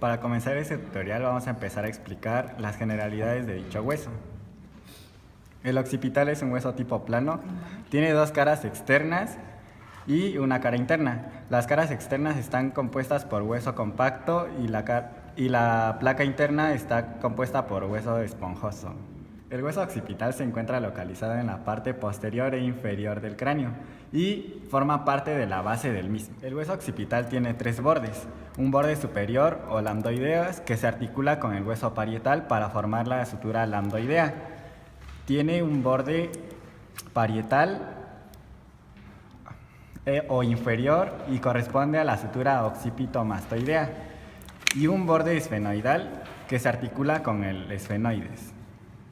Para comenzar este tutorial vamos a empezar a explicar las generalidades de dicho hueso. El occipital es un hueso tipo plano, tiene dos caras externas y una cara interna. Las caras externas están compuestas por hueso compacto y la placa interna está compuesta por hueso esponjoso. El hueso occipital se encuentra localizado en la parte posterior e inferior del cráneo y forma parte de la base del mismo. El hueso occipital tiene tres bordes: un borde superior o lambdoideo que se articula con el hueso parietal para formar la sutura lambdoidea. Tiene un borde parietal o inferior y corresponde a la sutura occipito-mastoidea, y un borde esfenoidal que se articula con el esfenoides.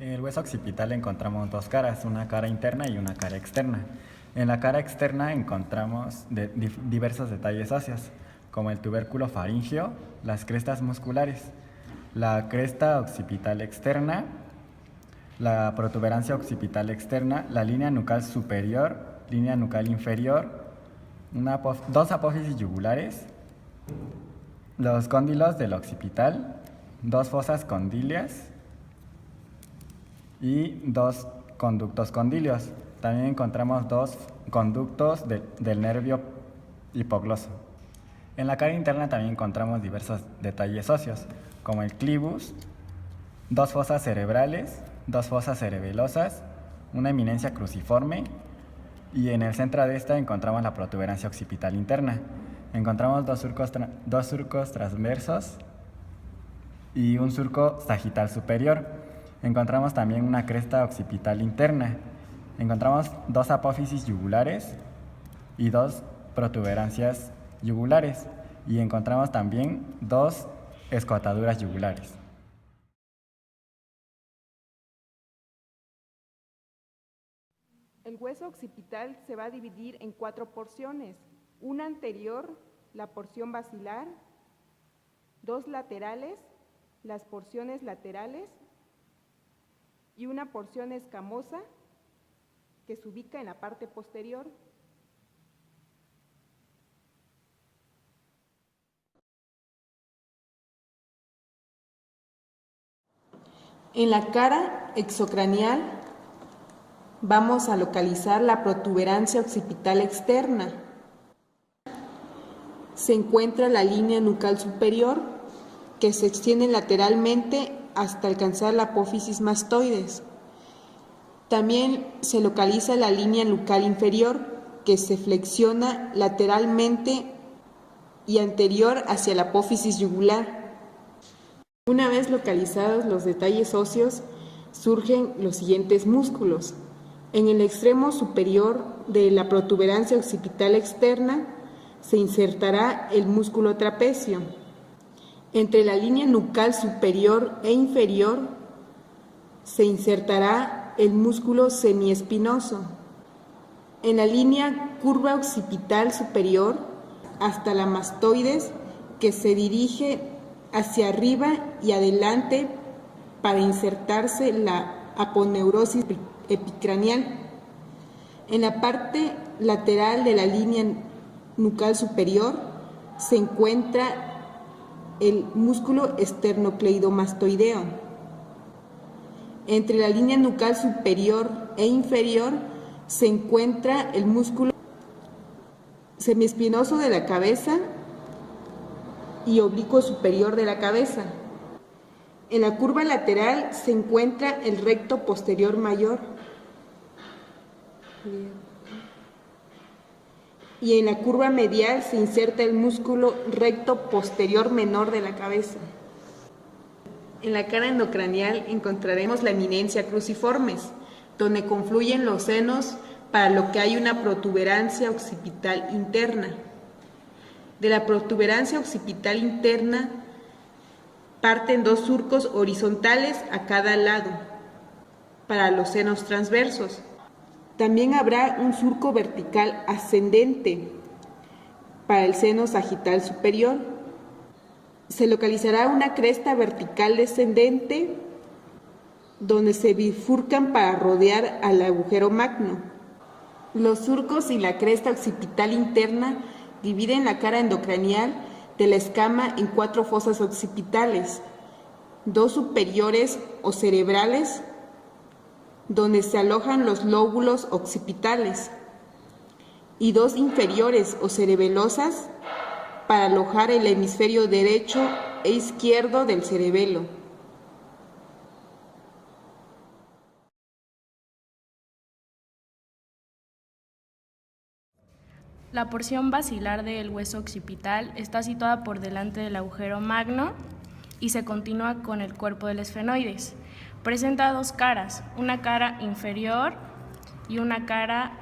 En el hueso occipital encontramos dos caras, una cara interna y una cara externa. En la cara externa encontramos diversos detalles óseos, como el tubérculo faríngeo, las crestas musculares, la cresta occipital externa, la protuberancia occipital externa, la línea nucal superior, línea nucal inferior, dos apófisis yugulares, los cóndilos del occipital, dos fosas condilias y dos conductos condilios. También encontramos dos conductos del nervio hipogloso. En la cara interna también encontramos diversos detalles óseos, como el clivus, dos fosas cerebrales, dos fosas cerebelosas, una eminencia cruciforme, y en el centro de esta encontramos la protuberancia occipital interna. Encontramos dos surcos transversos y un surco sagital superior. Encontramos también una cresta occipital interna. Encontramos dos apófisis yugulares y dos protuberancias yugulares. Y encontramos también dos escotaduras yugulares. El hueso occipital se va a dividir en 4 porciones: una anterior, la porción basilar; dos laterales, las porciones laterales; y una porción escamosa que se ubica en la parte posterior. En la cara exocranial vamos a localizar la protuberancia occipital externa. Se encuentra la línea nucal superior, que se extiende lateralmente hasta alcanzar la apófisis mastoides. También se localiza la línea nucal inferior, que se flexiona lateralmente y anterior hacia la apófisis yugular. Una vez localizados los detalles óseos, surgen los siguientes músculos. En el extremo superior de la protuberancia occipital externa se insertará el músculo trapecio. Entre la línea nucal superior e inferior se insertará el músculo semiespinoso. En la línea curva occipital superior hasta la mastoides, que se dirige hacia arriba y adelante para insertarse la aponeurosis epicranial. En la parte lateral de la línea nucal superior se encuentra el músculo esternocleidomastoideo. Entre la línea nucal superior e inferior se encuentra el músculo semiespinoso de la cabeza y oblicuo superior de la cabeza. En la curva lateral se encuentra el recto posterior mayor. Y en la curva medial se inserta el músculo recto posterior menor de la cabeza. En la cara endocranial encontraremos la eminencia cruciformes, donde confluyen los senos, para lo que hay una protuberancia occipital interna. De la protuberancia occipital interna parten dos surcos horizontales a cada lado para los senos transversos. También habrá un surco vertical ascendente para el seno sagital superior. Se localizará una cresta vertical descendente donde se bifurcan para rodear al agujero magno. Los surcos y la cresta occipital interna dividen la cara endocranial de la escama en 4 fosas occipitales, 2 superiores o cerebrales, donde se alojan los lóbulos occipitales, y 2 inferiores o cerebelosas para alojar el hemisferio derecho e izquierdo del cerebelo. La porción basilar del hueso occipital está situada por delante del agujero magno y se continúa con el cuerpo del esfenoides. Presenta 2 caras, una cara inferior y una cara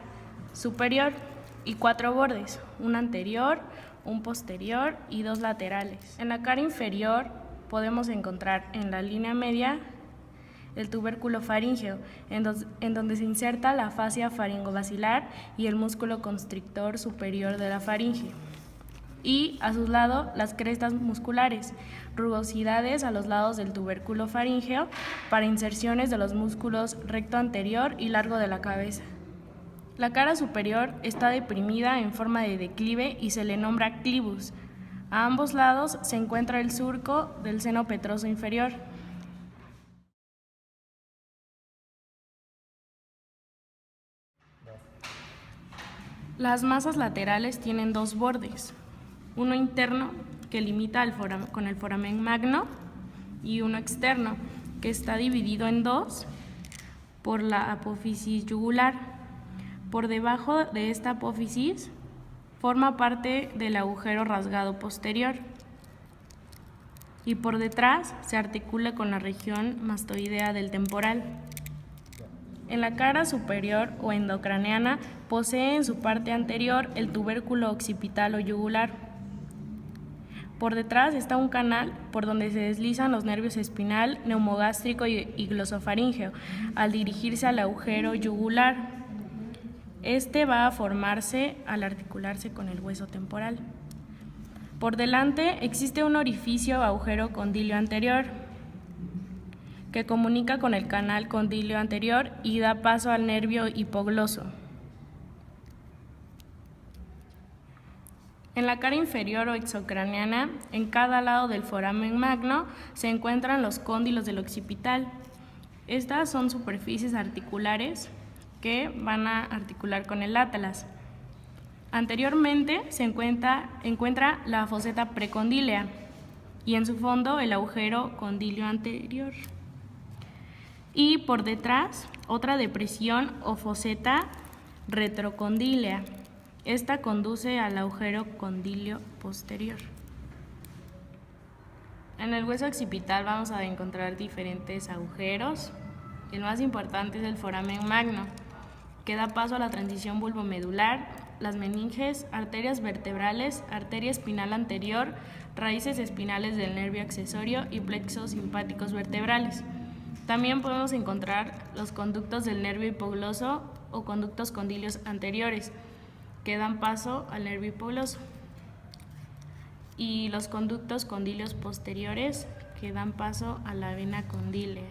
superior, y 4 bordes, un anterior, un posterior y 2 laterales. En la cara inferior podemos encontrar en la línea media el tubérculo faríngeo, en donde se inserta la fascia faringobasilar y el músculo constrictor superior de la faringe. Y a su lado las crestas musculares, rugosidades a los lados del tubérculo faríngeo para inserciones de los músculos recto anterior y largo de la cabeza. La cara superior está deprimida en forma de declive y se le nombra clivus. A ambos lados se encuentra el surco del seno petroso inferior. Las masas laterales tienen 2 bordes, uno interno que limita con el foramen magno y uno externo que está dividido en 2 por la apófisis yugular. Por debajo de esta apófisis forma parte del agujero rasgado posterior y por detrás se articula con la región mastoidea del temporal. En la cara superior o endocraneana posee en su parte anterior el tubérculo occipital o yugular. Por detrás está un canal por donde se deslizan los nervios espinal, neumogástrico y glosofaríngeo al dirigirse al agujero yugular. Este va a formarse al articularse con el hueso temporal. Por delante existe un orificio o agujero condilio anterior que comunica con el canal condilio anterior y da paso al nervio hipogloso. En la cara inferior o exocraneana, en cada lado del foramen magno, se encuentran los cóndilos del occipital. Estas son superficies articulares que van a articular con el atlas. Anteriormente se encuentra la foseta precondílea y en su fondo el agujero condilio anterior. Y por detrás, otra depresión o foseta retrocondílea. Esta conduce al agujero condilio posterior. En el hueso occipital vamos a encontrar diferentes agujeros. El más importante es el foramen magno, que da paso a la transición bulbomedular, las meninges, arterias vertebrales, arteria espinal anterior, raíces espinales del nervio accesorio y plexos simpáticos vertebrales. También podemos encontrar los conductos del nervio hipogloso o conductos condilios anteriores, que dan paso al nervio hipogloso, y los conductos condilios posteriores, que dan paso a la vena condílea.